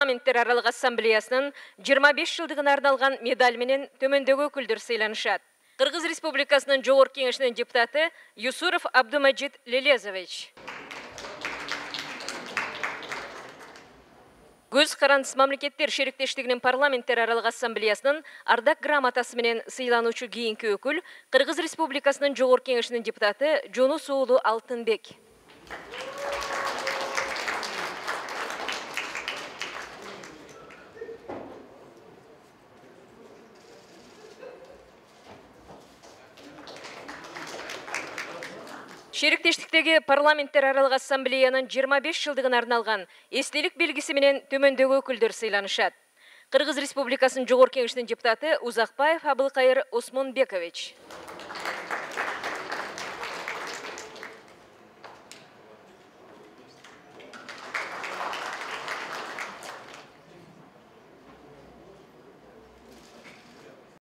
Парламенттер аралық ассамблеясының 25 жылдығына арналған медаль менен төмендегі өкілдер сыйланышат. Қырғыз Республикасының Жоғарғы Кеңешінің депутаты Юсуров Абдумаджид Лелезович. Көз қарандыс мамлекеттер шеріктештігінің парламенттер аралық ассамблеясының ардақ грамотасы менен сыйлануучу кийинки өкүл Кыргыз Республикасының Жоғарғы Кеңешінің депутаты Жунус уулу Алтынбек. Шеріктештіктегі парламенттер аралық ассамблеяның 25 жылдығына арналған естелік белгісі менен төмендегі өкілдер сыйланышат. Кыргыз Республикасының Жоғарғы Кеңешінің депутаты Узакбаев Абылкайыр Осмонбекович.